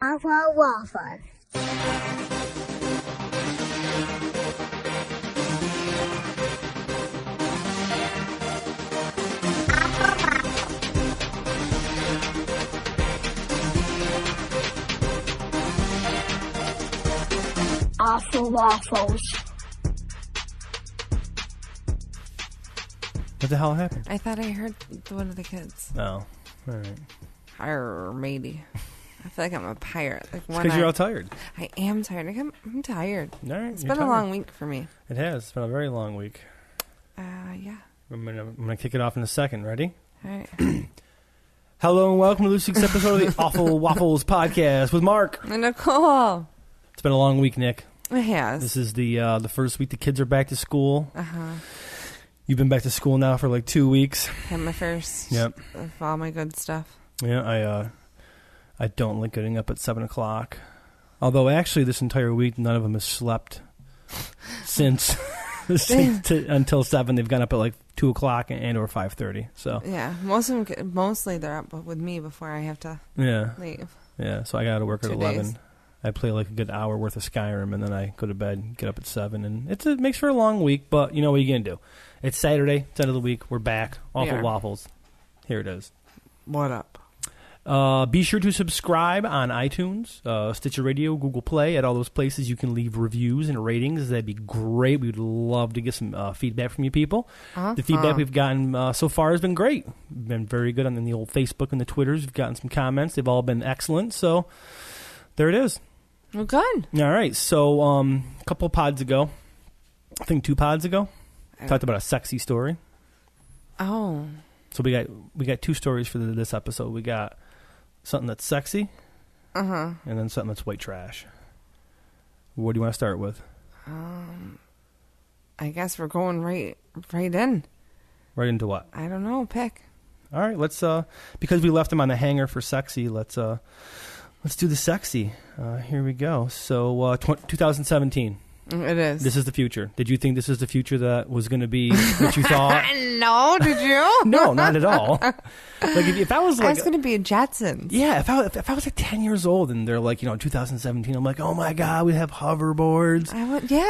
Waffle waffle. Awful waffles. What the hell happened? I thought I heard one of the kids. Oh, all right. Arr, matey. I feel like I'm a pirate. Like Because you're all tired. I am tired. I'm tired. All right, It's been a long week for me. It has. It's been a very long week. Yeah. I'm gonna kick it off in a second. Ready? All right. Hello and welcome to this week's episode of the Awful Waffles podcast with Mark and Nicole. It's been a long week, Nick. It has. This is the first week the kids are back to school. Uh-huh. You've been back to school now for like 2 weeks. Had my first. Yep. Of all my good stuff. Yeah, I don't like getting up at 7 o'clock. Although actually this entire week none of them has slept since until 7. They've gone up at like 2 o'clock and or 5:30. So yeah, mostly they're up with me before I have to leave. Yeah, so I got to work at 2 11. days. I play like a good hour worth of Skyrim, and then I go to bed and get up at 7. And it makes for a long week, but you know what you're going to do. It's Saturday, it's end of the week. We're back. Awful Waffles. Here it is. What up? Be sure to subscribe on iTunes, Stitcher Radio, Google Play. At all those places you can leave reviews and ratings. That'd be great. We'd love to get some feedback from you people. The feedback we've gotten so far has been great. We've been very good on the old Facebook and the Twitters. We've gotten some comments. They've all been excellent. So there it is. Well, good. All right. So a couple of pods ago, I think 2 pods ago, talked about a sexy story. Oh. So we got 2 stories for this episode. We got something that's sexy, and then something that's white trash. What do you want to start with? I guess we're going right in. Right into what? I don't know. Pick. All right. Let's because we left them on the hanger for sexy. Let's do the sexy. Here we go. So 2017. It is. This is the future. Did you think this is the future that was going to be what you thought? No, did you? No, not at all. Like if I was like, I was going to be a Jetsons. Yeah, if I was like 10 years old and they're like, 2017, I'm like, oh my god, we have hoverboards.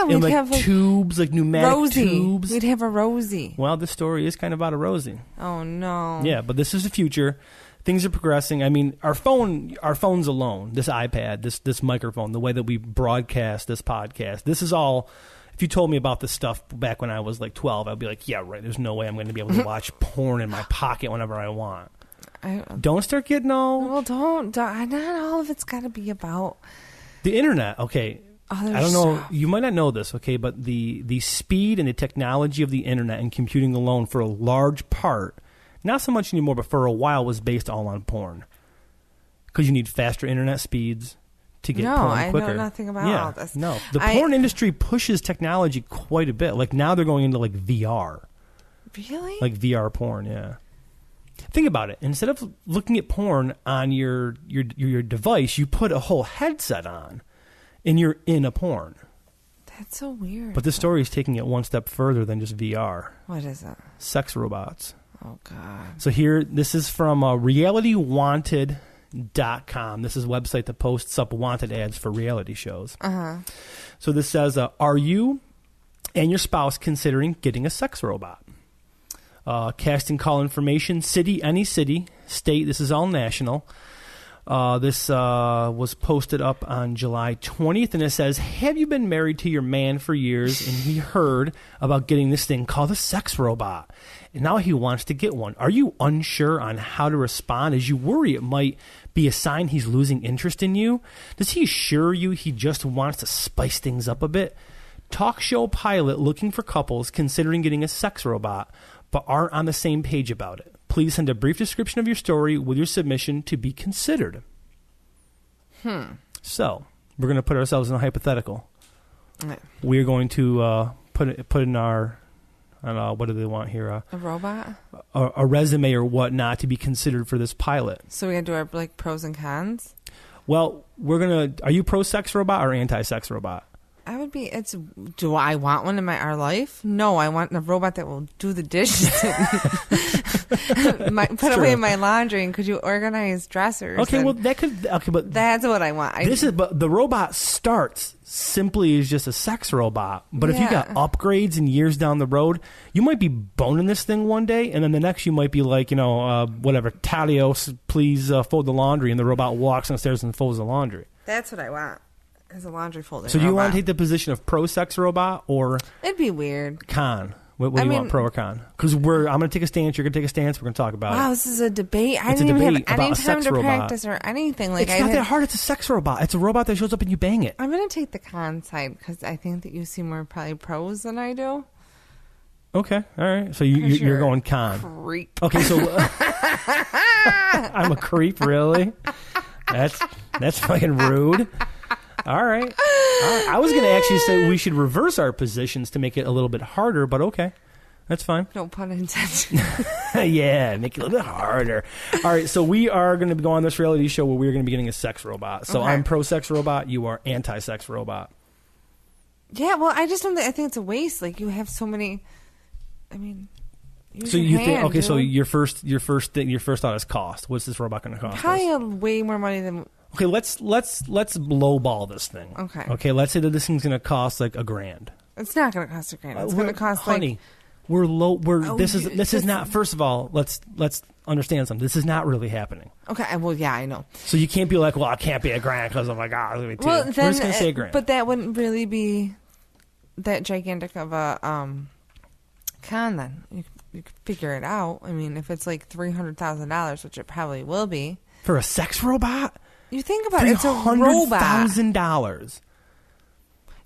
We'd like have tubes, like pneumatic Rosie. tubes. We'd have a Rosie. Well, this story is kind of about a Rosie. Oh no. Yeah, but this is the future. Things are progressing. I mean, our phones alone, this iPad, this microphone, the way that we broadcast this podcast, this is all. If you told me about this stuff back when I was like 12, I'd be like, yeah, right. There's no way I'm going to be able to watch porn in my pocket whenever I want. Don't start getting all. Well, don't. Not all of it's got to be about the internet. Okay. I don't know. You might not know this, okay, but the speed and the technology of the internet and computing alone for a large part. Not so much anymore, but for a while was based all on porn. Because you need faster internet speeds to get porn quicker. I know nothing about all this. No, the porn industry pushes technology quite a bit. Like now they're going into like VR. Really? Like VR porn, yeah. Think about it. Instead of looking at porn on your device, you put a whole headset on, and you're in a porn. That's so weird. But this story is taking it one step further than just VR. What is it? Sex robots. Oh, God. So here, this is from realitywanted.com. This is a website that posts up wanted ads for reality shows. Uh-huh. So this says, are you and your spouse considering getting a sex robot? Casting call information, city, any city, state, this is all national. This was posted up on July 20th, and it says, have you been married to your man for years, and he heard about getting this thing called a sex robot, and now he wants to get one. Are you unsure on how to respond as you worry it might be a sign he's losing interest in you? Does he assure you he just wants to spice things up a bit? Talk show pilot looking for couples considering getting a sex robot, but aren't on the same page about it. Please send a brief description of your story with your submission to be considered. So, we're going to put ourselves in a hypothetical. Right. We're going to put in our, I don't know, what do they want here? A robot? A resume or whatnot to be considered for this pilot. So we got to do our like pros and cons? Well, are you pro-sex robot or anti-sex robot? I would be. Do I want one in our life? No, I want a robot that will do the dishes. Put away my laundry, and could you organize dressers? Okay, well that could. Okay, but that's what I want. But the robot starts simply as just a sex robot. But if you got upgrades and years down the road, you might be boning this thing one day, and then the next you might be like, whatever, Talios, please fold the laundry, and the robot walks downstairs and folds the laundry. That's what I want. As a laundry folding. So do you want to take the position of pro sex robot or it'd be weird. Con? What do you want, pro or con? Because I'm going to take a stance. You're going to take a stance. We're going to talk about it. Wow, this is a debate. I didn't even have any time to practice or anything. Like, it's not that hard. It's a sex robot. It's a robot that shows up and you bang it. I'm going to take the con side because I think that you see more probably pros than I do. Okay, all right. So you're going con. Creep. Okay, so I'm a creep, really? That's fucking rude. All right. I was going to actually say we should reverse our positions to make it a little bit harder, but okay. That's fine. No pun intended. Yeah, make it a little bit harder. All right, so we are going to go on this reality show where we're going to be getting a sex robot. So I'm pro-sex robot. You are anti-sex robot. Yeah, well, I just don't think, I think it's a waste. Like, you have so many, I mean... So you think, okay, so your first thought is cost. What's this robot going to cost probably us? Way more money than... Okay, let's lowball this thing. Okay, let's say that this thing's going to cost like $1,000. It's not going to cost $1,000. It's going to cost honey, this is not. First of all, let's understand something. This is not really happening. Okay, well, yeah, I know. So you can't be like, well, it can't be $1,000 because oh my God, it's going to be $2,000. Well, then, we're just going to say $1,000. But that wouldn't really be that gigantic of a con. Then you could figure it out. I mean, if it's like $300,000, which it probably will be for a sex robot. You think about it, it's a robot. $300,000.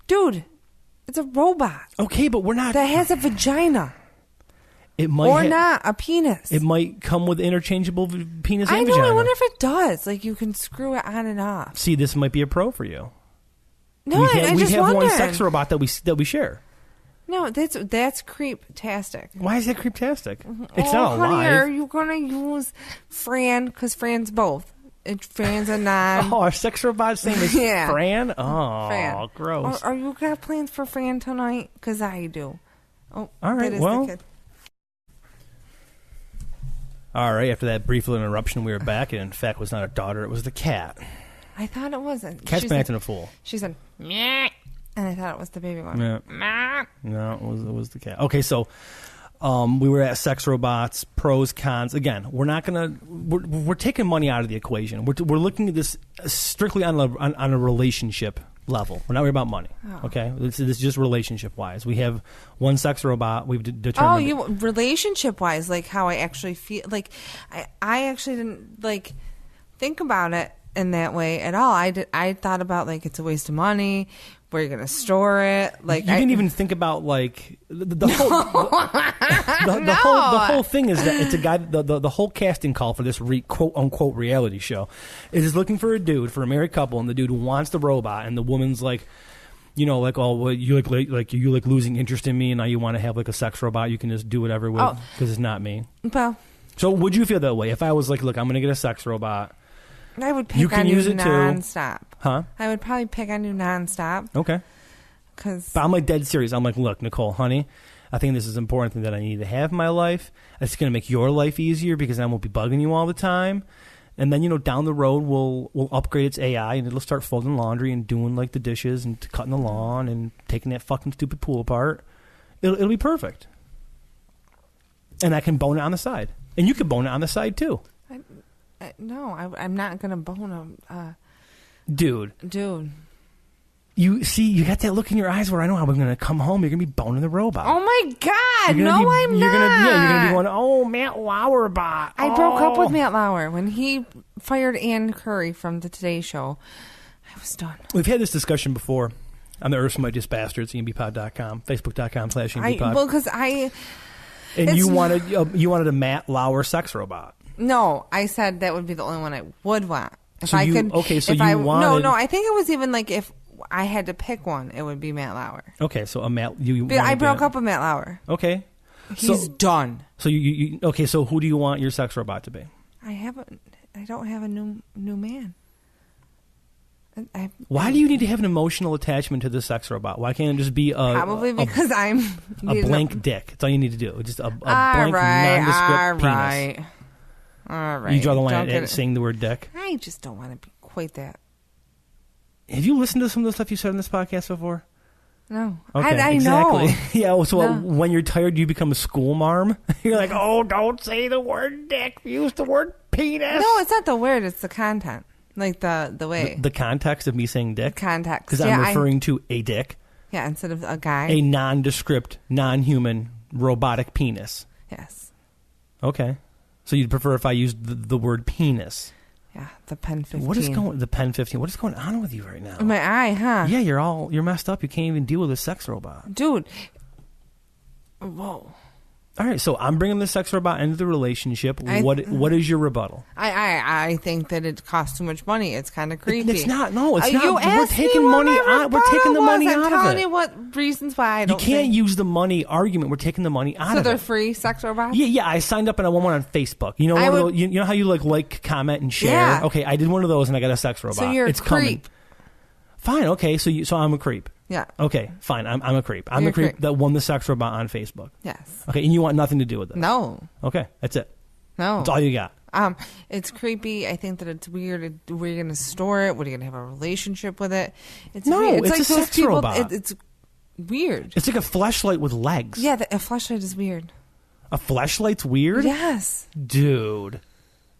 Dude, it's a robot. Okay, but we're not... That has a vagina. It might or not, a penis. It might come with interchangeable penis and vagina. I know, I wonder if it does. Like, you can screw it on and off. See, this might be a pro for you. No, I just have wondered. One sex robot that we share. No, that's creep-tastic. Why is that creep-tastic? It's not alive. Honey, are you going to use Fran? Because Fran's both. Fran's a non. Oh, our sex robot's name is Fran? Oh, Fran. Gross. Are you got plans for Fran tonight? Because I do. Oh, all right, well. The kid. All right, after that brief little interruption, we were back. And in fact, it was not a daughter, it was the cat. I thought it wasn't. Cat's been acting a fool. She said, meh. And I thought it was the baby one. Yeah. No, it was the cat. Okay, so we were at sex robots, pros, cons. Again, we're taking money out of the equation. We're looking at this strictly on a relationship level. We're not worried about money. Oh. Okay, this is just relationship wise. We have one sex robot. We've determined. Oh, relationship wise, like how I actually feel. Like I actually didn't like think about it in that way at all. I thought about like it's a waste of money. Where you're gonna store it? Like you didn't even think about like the whole thing is that it's a guy. The whole casting call for this quote unquote reality show is looking for a dude, for a married couple, and the dude wants the robot, and the woman's like, like, oh, well, you like losing interest in me, and now you want to have like a sex robot you can just do whatever with because it's not me. Well, so would you feel that way if I was like, look, I'm gonna get a sex robot? I would pick on you nonstop. Huh? I would probably pick on you nonstop. Okay. But I'm like dead serious. I'm like, look, Nicole, honey, I think this is an important thing that I need to have in my life. It's going to make your life easier because I won't be bugging you all the time. And then, down the road, we'll upgrade its AI and it'll start folding laundry and doing like the dishes and cutting the lawn and taking that fucking stupid pool apart. It'll be perfect. And I can bone it on the side. And you can bone it on the side too. No, I'm not going to bone him. Dude. You got that look in your eyes where I know I'm going to come home. You're going to be boning the robot. Oh, my God. No, I'm not. You're going to be going, oh, Matt Lauer bot. I broke up with Matt Lauer. When he fired Ann Curry from the Today Show, I was done. We've had this discussion before on the Earth's Mightiest Bastards, EMBpod.com, Facebook.com/EMBpod. Well, because And you wanted a Matt Lauer sex robot. No, I said that would be the only one I would want. If I could. Okay, so you wanted. No, I think it was even like if I had to pick one, it would be Matt Lauer. Okay, so a Matt. I broke up with Matt Lauer. Okay. He's done. So you okay, so who do you want your sex robot to be? I don't have a new man. Why do you need to have an emotional attachment to the sex robot? Why can't it just be probably because I'm a blank dick? That's all you need to do. Just a blank nondescript penis. All right. You draw the line at saying the word dick. I just don't want to be quite that. Have you listened to some of the stuff you said on this podcast before? No. Okay, I exactly. know. Yeah, so No. when you're tired, you become a school marm. You're like, oh, don't say the word dick. Use the word penis. No, it's not the word. It's the content. Like the way. The context of me saying dick? Context. Because I'm referring to a dick. Yeah, instead of a guy. A nondescript, non-human, robotic penis. Yes. Okay. So you'd prefer if I used the word penis? Yeah, the Pen 15. The Pen 15? What is going on with you right now? My eye, huh? Yeah, you're messed up. You can't even deal with a sex robot. Dude. Whoa. All right, so I'm bringing the sex robot into the relationship. What is your rebuttal? I think that it costs too much money. It's kind of creepy. It's not. No, it's not. You We're taking money out. We're taking the money out of it. I'm telling you what reasons why I don't. You can't use the money argument. We're taking the money out of it. So they're free sex robots? Yeah. I signed up and I want one on Facebook. You know, you know how you like, comment, and share. Yeah. Okay, I did one of those and I got a sex robot. So you're it's a creep. Coming. Fine. Okay. So I'm a creep. Yeah. Okay. Fine. I'm a creep. I'm You're the creep that won the sex robot on Facebook. Yes. Okay. And you want nothing to do with it? No. Okay. That's it. No. That's all you got. It's creepy. I think that it's weird. Where are you going to store it? What are you going to have a relationship with it? It's no. weird. It's like a sex robot. It's weird. It's like a fleshlight with legs. Yeah. A fleshlight is weird. A fleshlight's weird? Yes. Dude.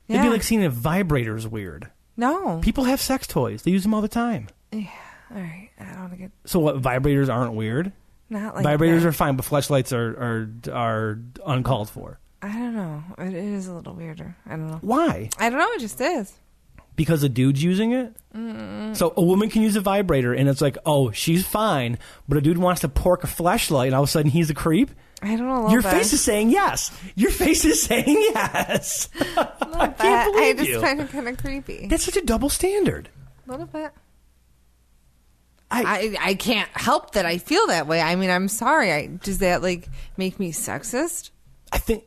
Yeah. It'd be like seeing a vibrator's weird. No. People have sex toys. They use them all the time. Yeah. All right. I don't want to get. So what? Vibrators aren't weird? Not like vibrators that. are fine, but fleshlights are uncalled for. I don't know. It is a little weirder. I don't know. Why? I don't know. It just is. Because a dude's using it? So a woman can use a vibrator, and it's like, oh, she's fine, but a dude wants to pork a fleshlight, and all of a sudden he's a creep? I don't know. Your face is saying yes. Your face is saying yes. I can't believe I just find it kind of creepy. That's such a double standard. A little bit. I can't help that I feel that way. I mean, I'm sorry. Does that make me sexist? I think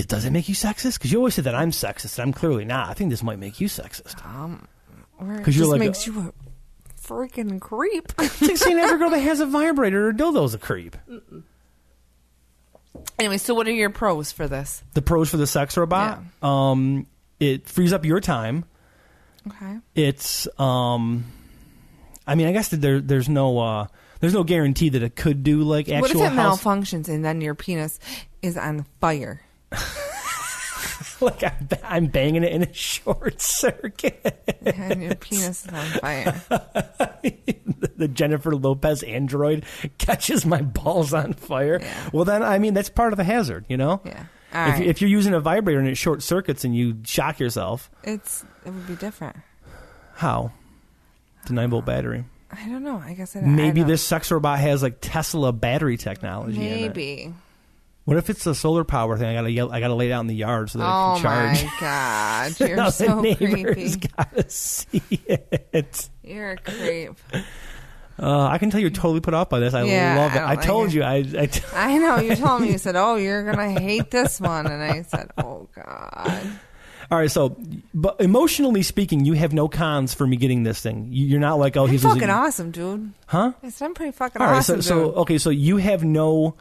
does it make you sexist? Because you always say that I'm sexist, and I'm clearly not. I think this might make you sexist. Or it just makes you a freaking creep. It's like saying every girl that has a vibrator or dildo's a creep. Anyway, so what are your pros for this? The pros for the sex robot? Yeah. It frees up your time. Okay. It's I mean, I guess that there's no guarantee that it could do like actual. What if it malfunctions and then your penis is on fire? Like I'm banging it in a short circuit. And your penis is on fire. The Jennifer Lopez android catches my balls on fire. Yeah. Well, then, I mean, that's part of the hazard, you know? Yeah. If you're using a vibrator and it short circuits and you shock yourself. It would be different. How? The 9-volt battery. I don't know. I guess maybe this sex robot has like Tesla battery technology. Maybe. In it. What if it's a solar power thing? I gotta lay it out in the yard so that it can charge. Oh my god, you're so the neighbors creepy. Gotta see it. You're a creep. I can tell you're totally put off by this. I love it. I told you. I know. You told me. You said, "Oh, you're gonna hate this one," and I said, "Oh God." All right, so, but emotionally speaking, you have no cons for me getting this thing. You're not like, oh, I'm he's fucking awesome, dude. Huh? I said I'm pretty fucking all right, awesome. So you have no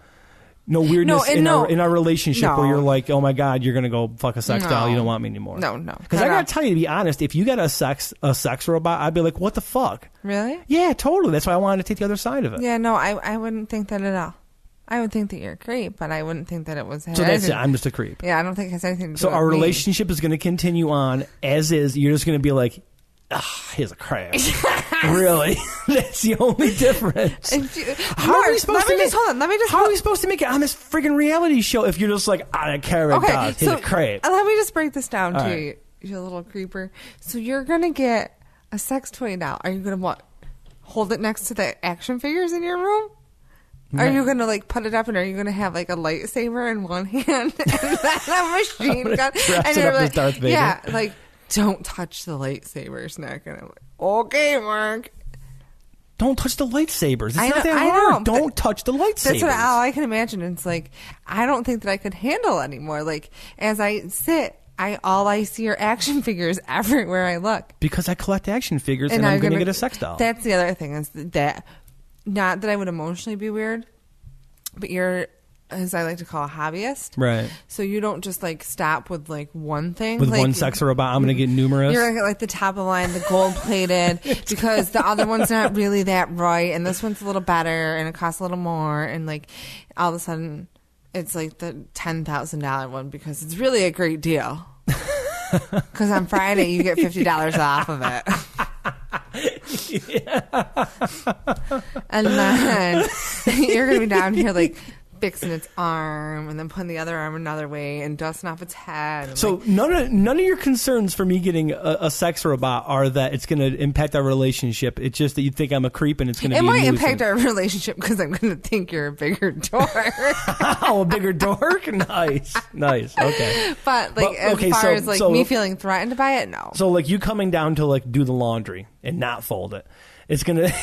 weirdness in our relationship where you're like, oh my god, you're gonna go fuck a sex doll. You don't want me anymore. No. Because I gotta tell you, to be honest, if you got a sex robot, I'd be like, what the fuck? Really? Yeah, totally. That's why I wanted to take the other side of it. Yeah, no, I wouldn't think that at all. I would think that you're a creep, but I wouldn't think that it was. So that's it. I'm just a creep. Yeah, I don't think it has anything to do So with our me. relationship is going to continue on as is. You're just going to be like, he's a crab. Really? That's the only difference. How are we supposed to make it on this friggin' reality show if you're just like, I don't care about dogs, he's a crab? Let me just break this down to you, you little creeper. So you're going to get a sex toy doll. Are you going to hold it next to the action figures in your room? Are you going to put it up and are you going to have a lightsaber in one hand and then a machine gun? And you're like, Darth Vader. Yeah, don't touch the lightsabers, not going to. Okay, Mark. Don't touch the lightsabers. It's not that hard. Don't touch the lightsabers. That's all I can imagine. It's I don't think that I could handle anymore. As I sit all I see are action figures everywhere I look. Because I collect action figures and I'm going to get a sex doll. That's the other thing is that, not that I would emotionally be weird, but you're, as I like to call, a hobbyist. Right. So you don't just like stop with like one thing. With like, one sex robot, I'm going to get numerous. You're like the top of the line, the gold plated, because the other one's not really that right, and this one's a little better, and it costs a little more, and like all of a sudden it's like the $10,000 one because it's really a great deal. Because on Friday you get $50 off of it. Yeah. And then you're going to be down here like fixing its arm and then putting the other arm another way and dusting off its head. And so like, none of your concerns for me getting a sex robot are that it's going to impact our relationship. It's just that you think I'm a creep and it's going to be it might a impact our relationship because I'm going to think you're a bigger dork. Oh, a bigger dork? Nice. Okay. But like as far as like me feeling threatened by it, no. So like you coming down to like do the laundry and not fold it.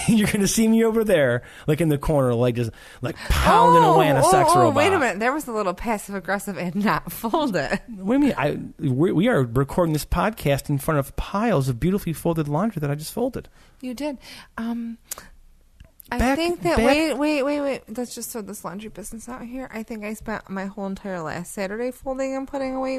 You're gonna see me over there, like in the corner, like just like pounding away on a sex robot. Wait a minute, there was a little passive aggressive and not fold it. What do you mean? We are recording this podcast in front of piles of beautifully folded laundry that I just folded. You did. I think that wait. Let's just throw this laundry business out here. I think I spent my whole entire last Saturday folding and putting away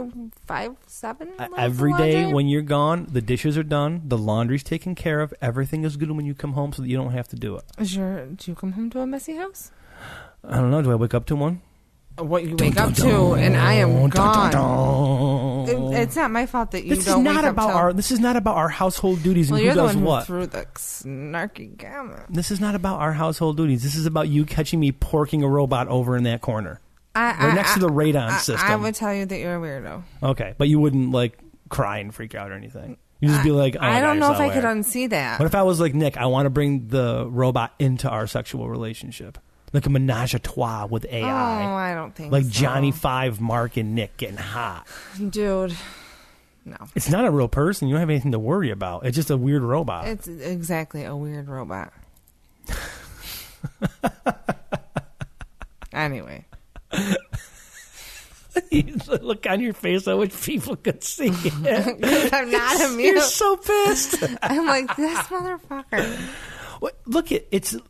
5-7 loads every of day laundry. when you're gone. The dishes are done. The laundry's taken care of. Everything is good when you come home, so that you don't have to do it. Do you come home to a messy house? I don't know. Do I wake up to one? What you wake up to, and I am gone. It's not my fault that you don't wake up to. This is not about our household duties. Well, and you're who the does one what. who threw the snarky gamut. This is not about our household duties. This is about you catching me porking a robot over in that corner, right next to the radon system. I would tell you that you're a weirdo. Okay, but you wouldn't like cry and freak out or anything. You just be like, oh, I don't know if I could unsee that. What if I was like, Nick, I want to bring the robot into our sexual relationship? Like a menage a trois with AI. Oh, I don't think like so. Johnny Five, Mark, and Nick getting hot. Dude, no. It's not a real person. You don't have anything to worry about. It's just a weird robot. It's exactly a weird robot. Anyway. Look on your face. I wish people could see it. I'm not amused. You're so pissed. I'm like, this motherfucker. Look, it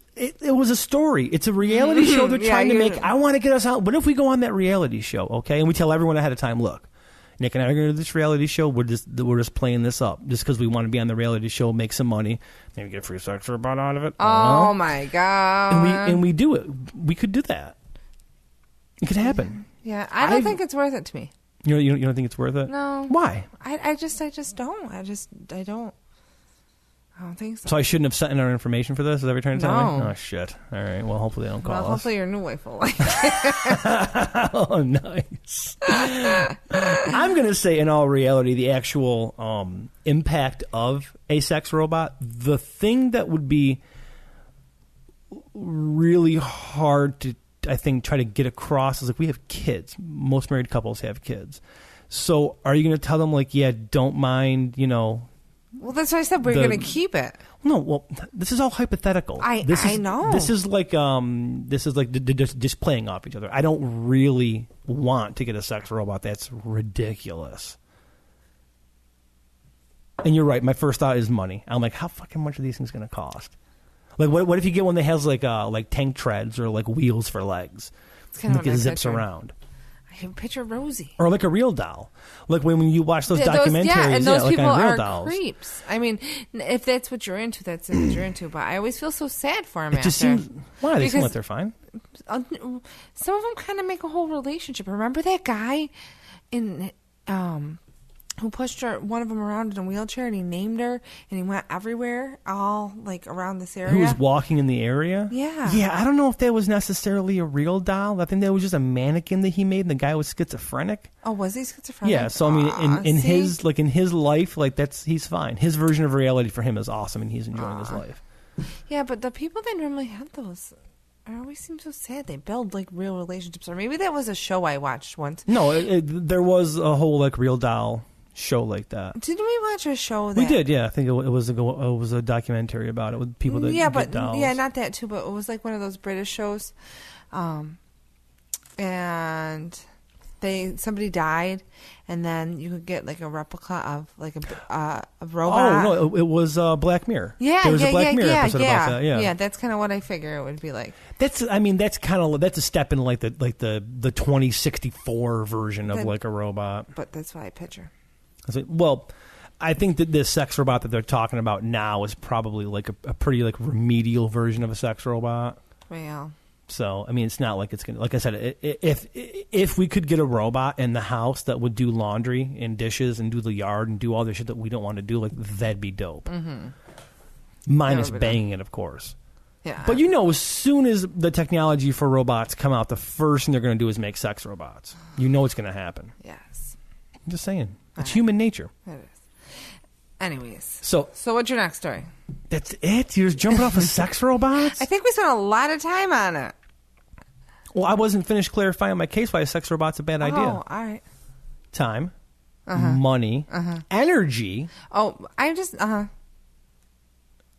was a story. It's a reality show they're trying to make. I want to get us out. What if we go on that reality show, okay? And we tell everyone ahead of time, look, Nick and I are going to do this reality show. We're just playing this up just because we want to be on the reality show, make some money, maybe get a free sex robot out of it. Oh, my God. And we do it. We could do that. It could happen. Yeah, I don't think it's worth it to me. You don't think it's worth it? No. Why? I just don't. I don't think so. So I shouldn't have sent in our information for this? Is that what you're trying to tell me? No. Oh, shit. All right. Well, hopefully they don't call us. Hopefully your new wife will like it. Oh, nice. I'm going to say, in all reality, the actual impact of a sex robot, the thing that would be really hard to, I think, try to get across is like we have kids. Most married couples have kids. So are you going to tell them, like, yeah, don't mind, Well, that's what I said. We're going to keep it. No, well, this is all hypothetical. I know. This is like just playing off each other. I don't really want to get a sex robot. That's ridiculous. And you're right. My first thought is money. I'm like, how fucking much are these things going to cost? Like, what if you get one that has like tank treads or like wheels for legs? It's kind of it zips around. I can picture Rosie. Or like a real doll. Like when you watch those documentaries. Yeah, and those like people on real are dolls. Creeps. I mean, if that's what you're into, that's what you're into. But I always feel so sad for them. It just seems... Why? They seem like they're fine. Some of them kind of make a whole relationship. Remember that guy in... who pushed one of them around in a wheelchair, and he named her, and he went everywhere, all like around this area. Who was walking in the area? Yeah. Yeah, I don't know if that was necessarily a real doll. I think that was just a mannequin that he made, and the guy was schizophrenic. Oh, was he schizophrenic? Yeah, so I mean, in his life, like he's fine. His version of reality for him is awesome, and he's enjoying his life. Yeah, but the people that normally have those... I always seem so sad. They build like real relationships, or maybe that was a show I watched once. No, there was a whole like real doll show like that. Didn't we watch a show that... We did, yeah. I think it was a documentary about it with people that get dolls. Yeah, not that too, but it was like one of those British shows. And somebody died, and then you could get like a replica of like a robot. Oh no, it was Black Mirror. Yeah, there was a Black Mirror episode about that. Yeah, that's kind of what I figure it would be like. That's a step in like the 2064 version of like a robot. But that's what I picture. Well, I think that this sex robot that they're talking about now is probably like a pretty like remedial version of a sex robot. Well. So, I mean, it's not like it's going to, like I said, if we could get a robot in the house that would do laundry and dishes and do the yard and do all the shit that we don't want to do, like, that'd be dope. Mm-hmm. Minus banging it, of course. Yeah. But as soon as the technology for robots come out, the first thing they're going to do is make sex robots. You know it's going to happen. Yes. I'm just saying. It's human nature. It is. Anyways. So what's your next story? That's it? You're just jumping off of sex robots? I think we spent a lot of time on it. Well, I wasn't finished clarifying my case why a sex robot's a bad idea. Oh, all right. Time, money, energy. Oh, I just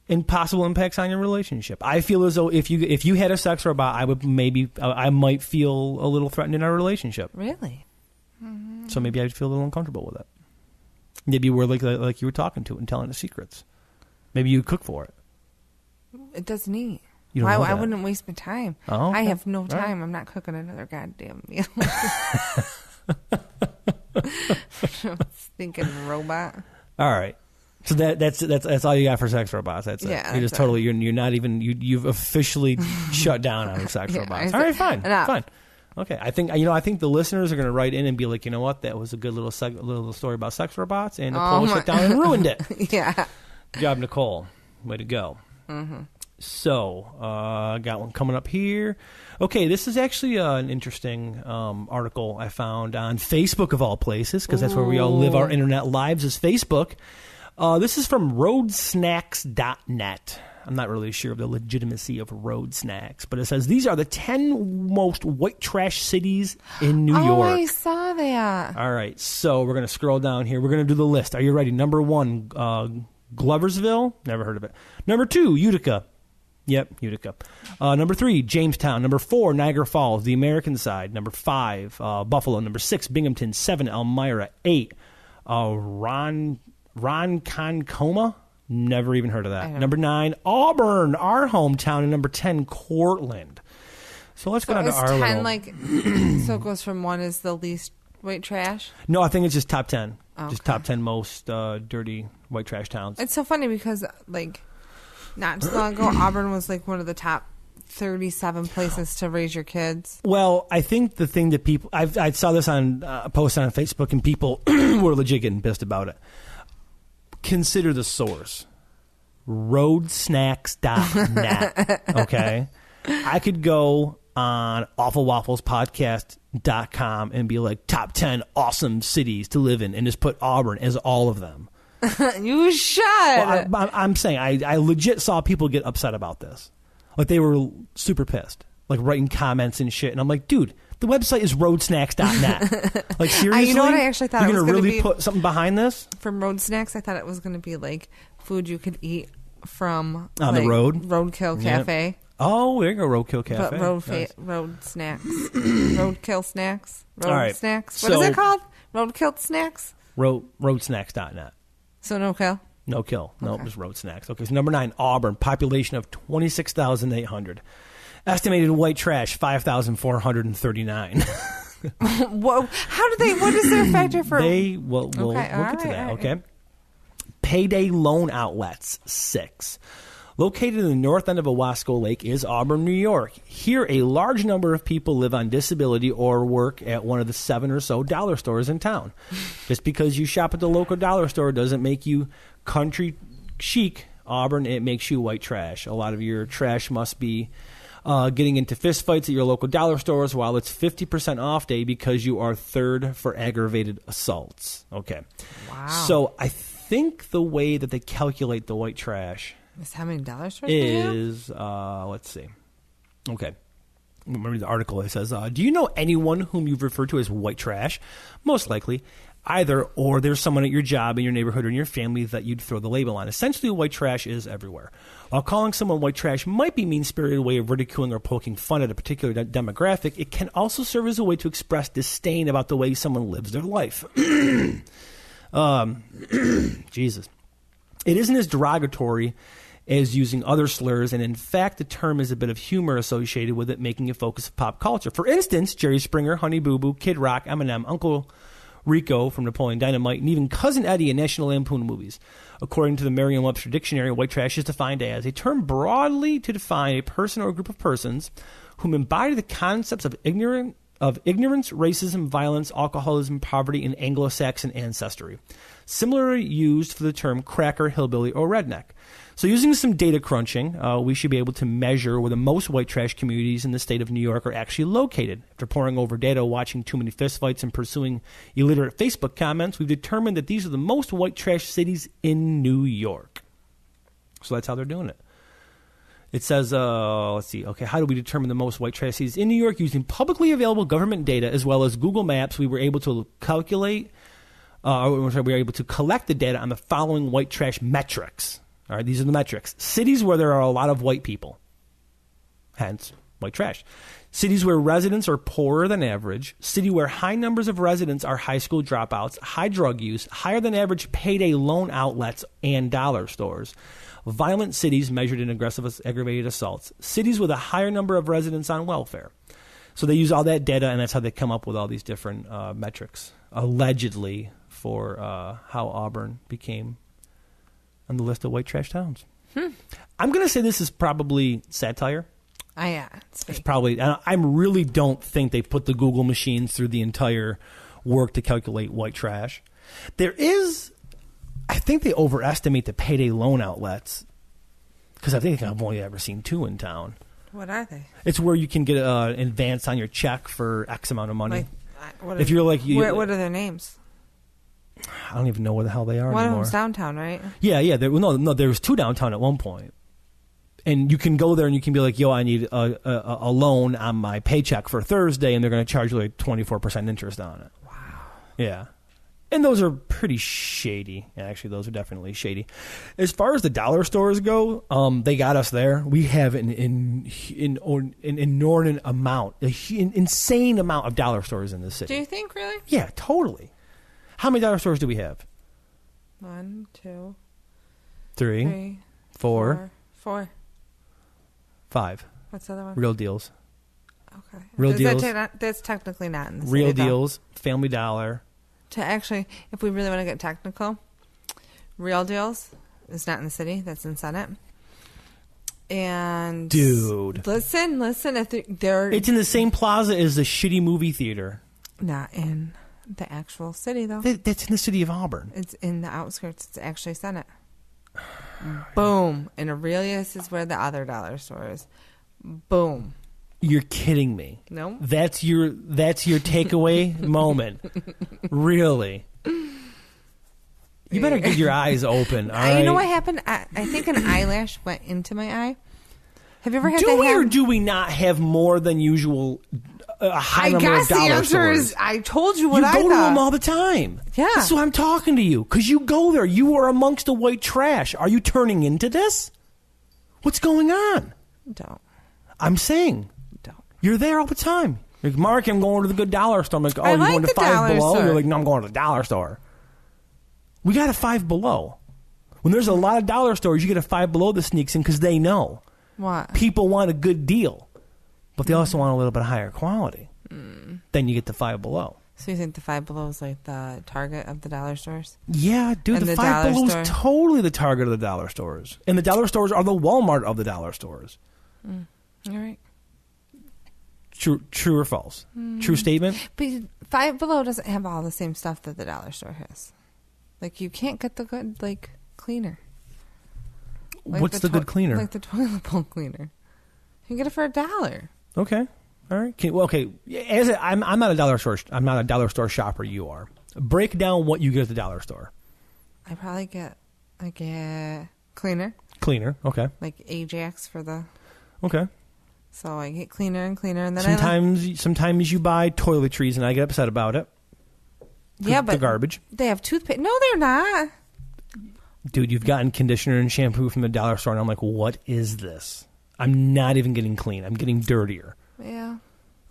and possible impacts on your relationship. I feel as though if you had a sex robot, I might feel a little threatened in our relationship. Really? Mm-hmm. So maybe I'd feel a little uncomfortable with it. Maybe we're like you were talking to it and telling the secrets. Maybe you'd cook for it. It doesn't eat. You don't know that. I wouldn't waste my time. Oh, okay. I have no time. Right. I'm not cooking another goddamn meal. Thinking robot. All right. So that's all you got for sex robots. That's it. Yeah, You're just totally you're not even you've officially shut down on sex robots. All right, fine, fine. Okay, I think the listeners are going to write in and be like, you know what, that was a good little story about sex robots, and Nicole shut down and ruined it. Yeah. Good job, Nicole. Way to go. Mm-hmm. So, I got one coming up here. Okay, this is actually an interesting article I found on Facebook of all places, because that's where we all live our internet lives, is Facebook. This is from roadsnacks.net. I'm not really sure of the legitimacy of road snacks, but it says these are the 10 most white trash cities in New York. Oh, I saw that. All right, so we're going to scroll down here. We're going to do the list. Are you ready? Number 1, Gloversville. Never heard of it. Number 2, Utica. Yep, Utica. Number 3, Jamestown. Number 4, Niagara Falls, the American side. Number 5, Buffalo. Number 6, Binghamton. 7, Elmira. 8, Ronkonkoma. Never even heard of that. Number 9, Auburn, our hometown. And number 10, Cortland. So let's go down to our 10 little... so it goes from 1 is the least white trash? No, I think it's just top 10. Okay. Just top 10 most dirty white trash towns. It's so funny because, not too long ago, Auburn was, one of the top 37 places to raise your kids. Well, I think the thing that people... I saw this on a post on Facebook, and people were legit getting pissed about it. Consider the source. Roadsnacks.net. Okay? I could go on awfulwafflespodcast.com and be like, top 10 awesome cities to live in, and just put Auburn as all of them. You should. Well, I'm saying I legit saw people get upset about this. Like, they were super pissed. Like, writing comments and shit. And I'm like, dude, the website is roadsnacks.net. Like, seriously? You know what I actually thought you're it was going to really really put something behind this? From Road Snacks, I thought it was going to be food you could eat from on the road? Roadkill Cafe. Yep. Oh, there you go, Roadkill Cafe. But road snacks. Roadkill snacks. Road all right. snacks. What is it called? Roadkill snacks? Roadsnacks.net. So no kill? No kill. No, Okay. it was road snacks. Okay, so number 9, Auburn, population of 26,800. Estimated white trash, 5,439. Whoa. What is their factor for? We'll get to that, okay? Right. Payday loan outlets, 6. Located in the north end of Owasco Lake is Auburn, New York. Here, a large number of people live on disability or work at one of the 7 or so dollar stores in town. Just because you shop at the local dollar store doesn't make you country chic, Auburn. It makes you white trash. A lot of your trash must be getting into fistfights at your local dollar stores while it's 50% off day because you are 3rd for aggravated assaults. Okay. Wow. So I think the way that they calculate the white trash... Is how many dollar stores is, let's see. Okay. Remember the article. It says, do you know anyone whom you've referred to as white trash? Most likely. either, or there's someone at your job, in your neighborhood, or in your family that you'd throw the label on. Essentially, white trash is everywhere. While calling someone white trash might be a mean-spirited way of ridiculing or poking fun at a particular demographic, it can also serve as a way to express disdain about the way someone lives their life. Jesus. It isn't as derogatory as using other slurs, and in fact, the term is a bit of humor associated with it, making a focus of pop culture. For instance, Jerry Springer, Honey Boo Boo, Kid Rock, Eminem, Uncle Rico from Napoleon Dynamite, and even Cousin Eddie in National Lampoon movies. According to the Merriam-Webster Dictionary, white trash is defined as a term broadly to define a person or a group of persons whom embody the concepts of ignorance, racism, violence, alcoholism, poverty, and Anglo-Saxon ancestry. Similarly used for the term cracker, hillbilly, or redneck. So using some data crunching, we should be able to measure where the most white trash communities in the state of New York are actually located. After poring over data, watching too many fistfights, and pursuing illiterate Facebook comments, we've determined that these are the most white trash cities in New York. So that's how they're doing it. It says, let's see, okay, how do we determine the most white trash cities in New York? Using publicly available government data as well as Google Maps, we were able to collect the data on the following white trash metrics. All right, these are the metrics. Cities where there are a lot of white people, hence white trash. Cities where residents are poorer than average. City where high numbers of residents are high school dropouts, high drug use, higher than average payday loan outlets and dollar stores. Violent cities measured in aggressive aggravated assaults. Cities with a higher number of residents on welfare. So they use all that data, and that's how they come up with all these different metrics, allegedly, for how Auburn became on the list of white trash towns. I'm going to say this is probably satire. Yeah, it's probably. I really don't think they put the Google machines through the entire work to calculate white trash. There is, I think they overestimate the payday loan outlets, because I think I've only ever seen 2 in town. What are they? It's where you can get an advance on your check for X amount of money. What are their names? I don't even know where the hell they are One anymore. of them's downtown, right? Yeah. No, there was 2 downtown at one point. And you can go there and you can be like, yo, I need a loan on my paycheck for Thursday, and they're going to charge you like 24% interest on it. Wow. Yeah. And those are pretty shady. Actually, those are definitely shady. As far as the dollar stores go, they got us there. We have an inordinate amount, an insane amount of dollar stores in this city. Do you think, really? Yeah, totally. How many dollar stores do we have? 1, 2, 3, 4, 5. What's the other one? Real Deals. Okay. Real Deals. That's technically not in the city. Real Deals, Family Dollar. To actually, if we really want to get technical, Real Deals is not in the city. That's in Senate. And dude, listen. If they're it's in the same plaza as the shitty movie theater. Not in the actual city, though. That's in the city of Auburn. It's in the outskirts. It's actually Senate. Boom. And Aurelius is where the other dollar store is. Boom. You're kidding me. No. That's your takeaway moment. Really. You better get your eyes open. All right? You know what happened? I think an eyelash went into my eye. Have you ever had do we or do we not have more than usual a high number of dollar stores? The answer is I told you what I thought. You go to them all the time. Yeah. That's why I'm talking to you. Because you go there. You are amongst the white trash. Are you turning into this? What's going on? Don't. I'm saying. Don't. You're there all the time. Like, Mark, I'm going to the good dollar store. I'm like, oh, you're going to Five Below? Store. You're like, no, I'm going to the dollar store. We got a Five Below. When there's a lot of dollar stores, you get a Five Below that sneaks in because they know. What? People want a good deal, but they also want a little bit higher quality. Then you get the Five Below. So you think the Five Below is like the target of the dollar stores? Yeah, dude, the Five Below is totally the target of the dollar stores. And the dollar stores are the Walmart of the dollar stores. You're right. True or false? True statement? But Five Below doesn't have all the same stuff that the dollar store has. Like, you can't get the good, like, cleaner. Like what's the good cleaner? Like the toilet bowl cleaner. You can get it for $1. Okay. All right. Okay. I'm not a dollar store. I'm not a dollar store shopper. You are. Break down what you get at the dollar store. I probably get cleaner. Cleaner. Okay. Like Ajax for the. Okay. So I get cleaner and cleaner, and then sometimes you buy toiletries, and I get upset about it. Yeah, the but garbage. they have toothpaste. No, they're not. Dude, you've gotten conditioner and shampoo from the dollar store, and I'm like, what is this? I'm not even getting clean. I'm getting dirtier. Yeah.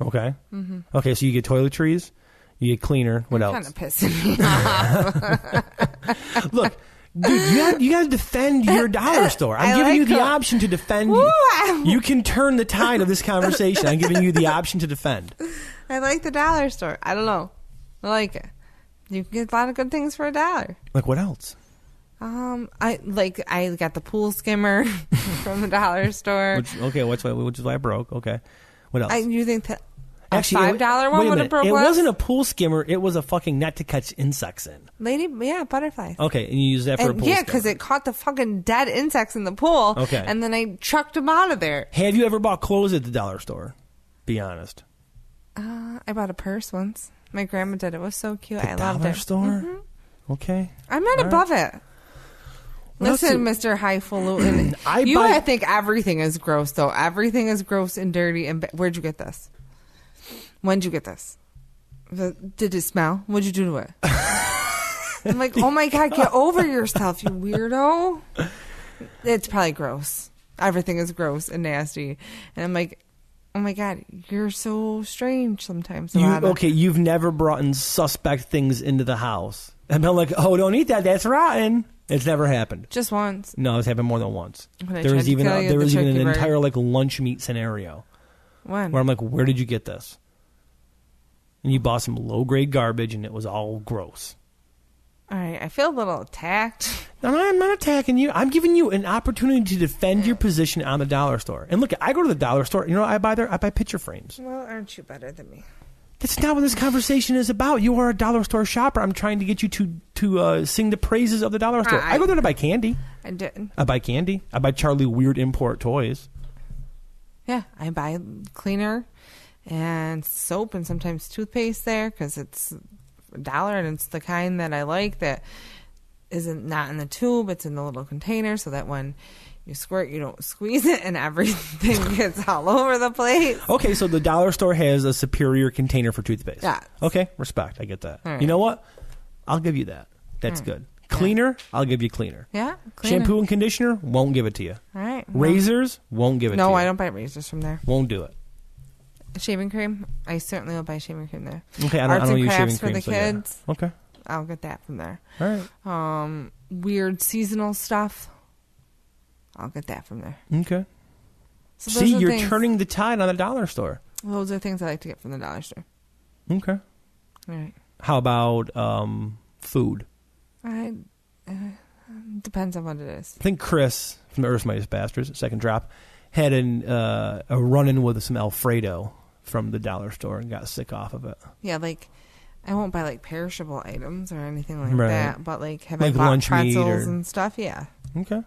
Okay? Mm-hmm. Okay, so you get toiletries, you get cleaner. What else? Kind of pissing me off. Look, dude, you got to defend your dollar store. I'm giving you the option to defend. You can turn the tide of this conversation. I'm giving you the option to defend. I like the dollar store. I don't know. I like it. You can get a lot of good things for $1. Like what else? I got the pool skimmer from the dollar store. Which is why I broke. Okay, what else? You think that actually $5 one would have broke? It wasn't a pool skimmer. It was a fucking net to catch insects in. Butterflies. Okay, and you use that for a pool skimmer. Yeah, because it caught the fucking dead insects in the pool. Okay, and then I chucked them out of there. Have you ever bought clothes at the dollar store? Be honest. I bought a purse once. My grandma did. It was so cute. I loved it. Dollar store. Mm-hmm. Okay, I'm not above it. Listen, Mr. Highfalutin. I think everything is gross, though. Everything is gross and dirty. And where'd you get this? When'd you get this? Did it smell? What'd you do to it? I'm like, oh my God, get over yourself, you weirdo. It's probably gross. Everything is gross and nasty. And I'm like, oh my God, you're so strange sometimes. You've never brought in suspect things into the house. And I'm like, oh, don't eat that. That's rotten. It's never happened. Just once. No, it's happened more than once. There was even an entire like lunch meat scenario. When? Where I'm like, where did you get this? And you bought some low grade garbage, and it was all gross. All right, I feel a little attacked. No, I'm not attacking you. I'm giving you an opportunity to defend your position on the dollar store. And look, I go to the dollar store. You know what I buy there? I buy picture frames. Well, aren't you better than me? That's not what this conversation is about. You are a dollar store shopper. I'm trying to get you to sing the praises of the dollar store. I go there to buy candy. I didn't. I buy candy. I buy Charlie Weird import toys. Yeah, I buy cleaner and soap and sometimes toothpaste there because it's $1 and it's the kind that I like that isn't not in the tube. It's in the little container so that when you squirt, you don't squeeze it and everything gets all over the place. Okay, so the dollar store has a superior container for toothpaste. Yeah. Okay, respect. I get that. Right. You know what? I'll give you that. That's good. Cleaner, I'll give you cleaner. Yeah, cleaner. Shampoo and conditioner, won't give it to you. All right. Razors, won't give it to you. No, I don't buy razors from there. Won't do it. Shaving cream, I certainly will buy shaving cream there. Okay, I don't use shaving cream. For the kids. Yeah. Okay. I'll get that from there. All right. Weird seasonal stuff. I'll get that from there. Okay. So see, you're turning the tide on the dollar store. Those are things I like to get from the dollar store. Okay. All right. How about food? Depends on what it is. I think Chris from the Earth's Mightiest Bastards, second drop, had a run-in with some Alfredo from the dollar store and got sick off of it. Yeah, like I won't buy like perishable items or anything like right. that, but like have like I bought lunch pretzels and stuff? Yeah. Okay.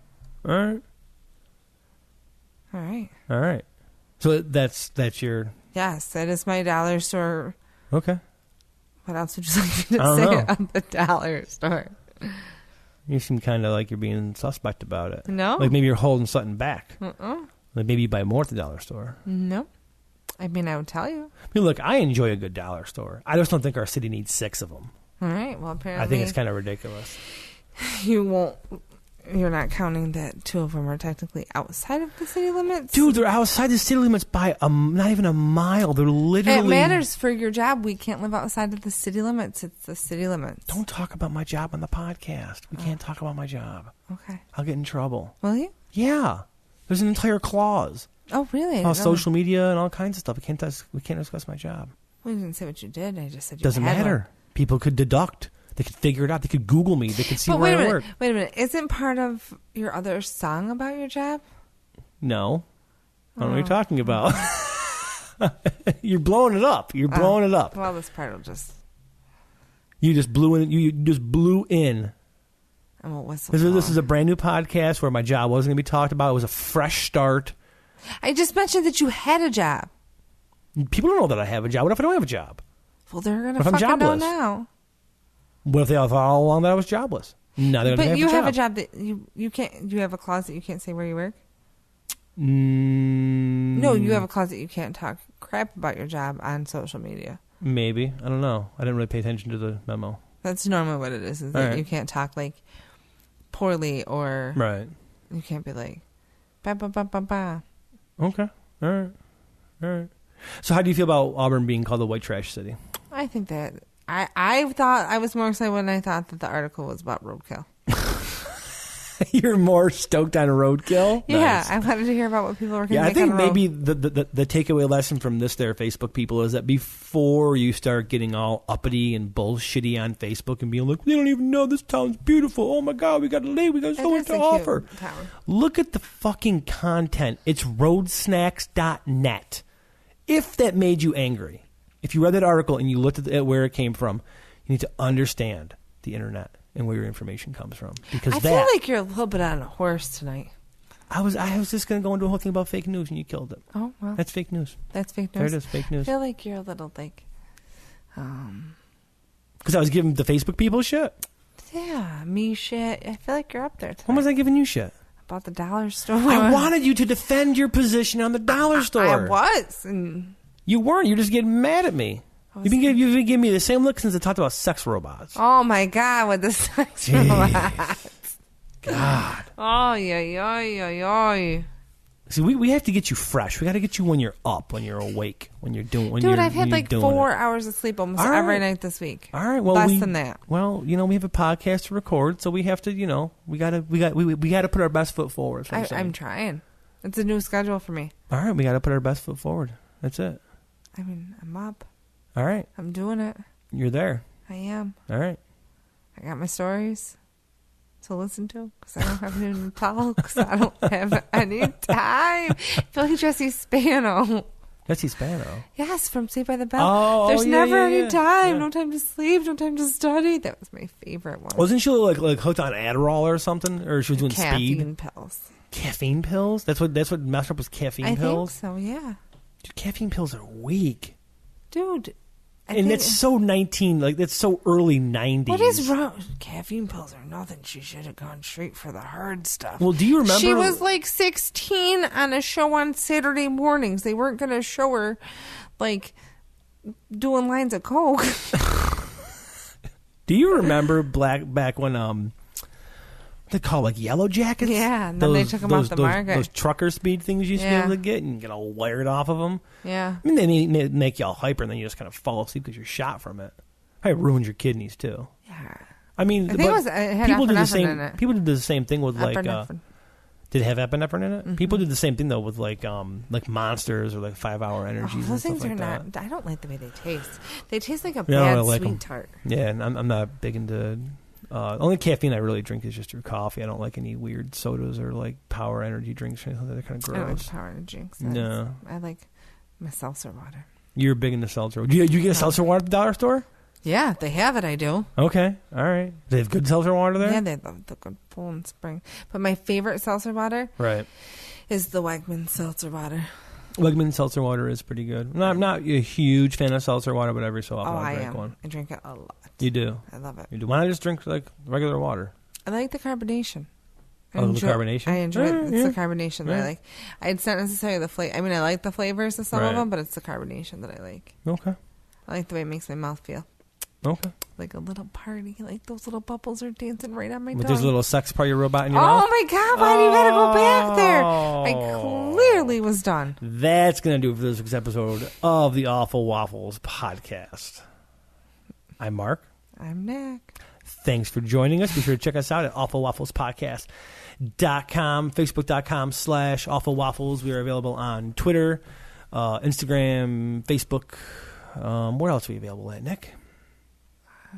All right. So that's your... Yes, that is my dollar store. Okay. What else would you like me to say on the dollar store? You seem kind of like you're being suspect about it. No. Like maybe you're holding something back. Like maybe you buy more at the dollar store. No. I mean, I would tell you. I mean, look, I enjoy a good dollar store. I just don't think our city needs 6 of them. All right. Well, apparently... I think it's kind of ridiculous. You're not counting that 2 of them are technically outside of the city limits? Dude, they're outside the city limits by not even a mile. They're literally... It matters for your job. We can't live outside of the city limits. It's the city limits. Don't talk about my job on the podcast. We can't talk about my job. Okay. I'll get in trouble. Will you? Yeah. There's an entire clause. Oh, really? On social media and all kinds of stuff. We can't discuss my job. Well, you didn't say what you did. I just said you Doesn't matter. One. People could deduct. They could figure it out. They could Google me. They could see where I work. Wait a minute. Isn't part of your other song about your job? No. I don't know what you're talking about. You're blowing it up. You're blowing it up. Well, this part will just... You just blew in. You just blew in. I'm a whistle. This is a brand new podcast where my job wasn't going to be talked about. It was a fresh start. I just mentioned that you had a job. People don't know that I have a job. What if I don't have a job? Well, they're going to fucking know now. What if they all thought all along that I was jobless? No, they're going to have a job. But you have a job that you can't... You have a closet you can't say where you work? No, you have a closet you can't talk crap about your job on social media. Maybe. I don't know. I didn't really pay attention to the memo. That's normally what it is All that right. you can't talk like poorly or Right. you can't be like ba ba ba ba ba. Okay. All right. So how do you feel about Auburn being called the white trash city? I think that I thought I was more excited when I thought that the article was about roadkill. You're more stoked on roadkill? Yeah, Nice. I wanted to hear about what people were going to Yeah, I make think on a road. maybe the takeaway lesson from this there Facebook people is that before you start getting all uppity and bullshitty on Facebook and being like, we don't even know this town's beautiful. Oh my God, we got to leave. We got so much to offer. Town. Look at the fucking content. It's roadsnacks.net. If that made you angry, if you read that article and you looked at where it came from, you need to understand the internet and where your information comes from. Because I feel like you're a little bit on a horse tonight. I was just going to go into a whole thing about fake news and you killed it. Oh, well. That's fake news. That's fake There news. it is, fake I news. feel like you're a little like, Because I was giving the Facebook people shit. yeah, me shit. I feel like you're up there tonight. When was I giving you shit? About the dollar store. I wanted you to defend your position on the dollar store. I was. And You weren't. You're just getting mad at me. You've been giving me the same look since I talked about sex robots. oh my God, with the sex Jeez. robots. God. Oh, yeah. See, we have to get you fresh. We got to get you when you're up, when you're awake, when you're doing. Dude, I've had like 4 hours of sleep almost All right. every night this week. All right, well, less than that. Well, we have a podcast to record, so we have to, we got to put our best foot forward. I'm trying. It's a new schedule for me. All right, we got to put our best foot forward. That's it. I mean, I'm up. All right, I'm doing it. you're there. I am. All right. I got my stories to listen to because I don't have anything to tell because I don't have any time. I feel like Jesse Spano. Jesse Spano. Yes, from Saved by the Bell. Oh, There's yeah, never yeah, any time. yeah. No time to sleep. No time to study. That was my favorite one. Wasn't she like hooked on Adderall or something, or she was doing speed? Caffeine pills. Caffeine pills? That's what messed up was caffeine I pills. think so. Yeah, Dude, caffeine pills are weak. dude. And it's so that's so early 90s. What is wrong? Caffeine pills are nothing. She should have gone straight for the hard stuff. Well, do you remember? She was like 16 on a show on Saturday mornings. They weren't going to show her like doing lines of coke. Do you remember back when they call like yellow jackets? Yeah, and then they took them off the market. Those trucker speed things you used to be able to get, and you get all wired off of them. Yeah. I mean, they make you all hyper, and then you just kind of fall asleep because you're shot from it. It ruins your kidneys too. Yeah. I mean, I think it had people did the epinephrine same. in it. People did the same thing with like. Epinephrine. Did it have epinephrine in it? Mm-hmm. People did the same thing though with like Monsters or like 5-hour energies. Oh, and those stuff things like are that. not. I don't like the way they taste. They taste like a Yeah, I bad like 'em. sweet tart. Yeah, and I'm not big into. Only caffeine I really drink is just through coffee. I don't like any weird sodas or like power energy drinks or anything. They're kind of I don't like gross. power energy drinks. No. I like my seltzer water. You're big into seltzer. Do you get a seltzer water at the dollar store? Yeah, they have it. I do. Okay, all right. They have good seltzer water there. Yeah, they have the good Poland Spring. But my favorite seltzer water Right. is the Wegman seltzer water. Wegman seltzer water is pretty good. I'm not a huge fan of seltzer water, but every so often I I'll drink am. one. I drink it a lot. You do. I love it. You do. Why not just drink like regular water? I like the carbonation. Oh, the carbonation? I enjoy it. It's Yeah. the carbonation that I like. It's not necessarily the flavor. I mean, I like the flavors of some of Right. them, but it's the carbonation that I like. Okay. I like the way it makes my mouth feel. Okay. Like a little party. Like those little bubbles are dancing right on my But tongue. there's a little sex party robot in your mouth. Oh my God, why do you gotta go back there? I clearly was done. That's going to do it for this week's episode of the Awful Waffles podcast. I'm Mark. I'm Nick. Thanks for joining us. Be sure to check us out at awfulwafflespodcast.com, facebook.com/awfulwaffles. We are available on Twitter, Instagram, Facebook. Where else are we available at, Nick?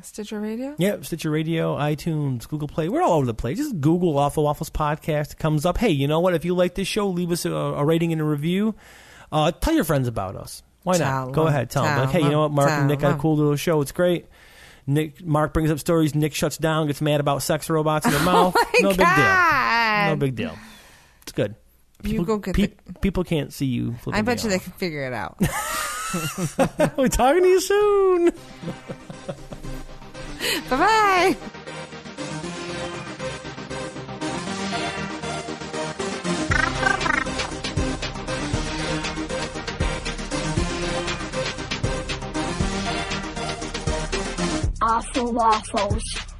Stitcher Radio? Yep, Stitcher Radio, iTunes, Google Play. We're all over the place. Just Google Awful Waffles Podcast. It comes up. Hey, you know what? If you like this show, leave us a rating and a review. Tell your friends about us. Why not? Go ahead. Tell them. Like, hey, you know what? Mark and Nick got a cool little show. It's great. Mark brings up stories. Nick shuts down, gets mad about sex robots in their mouth. No big deal. No big deal. It's good. You go get people can't see you flipping I bet you me they can figure it out. off. We're talking to you soon. Bye-bye. Awful waffles.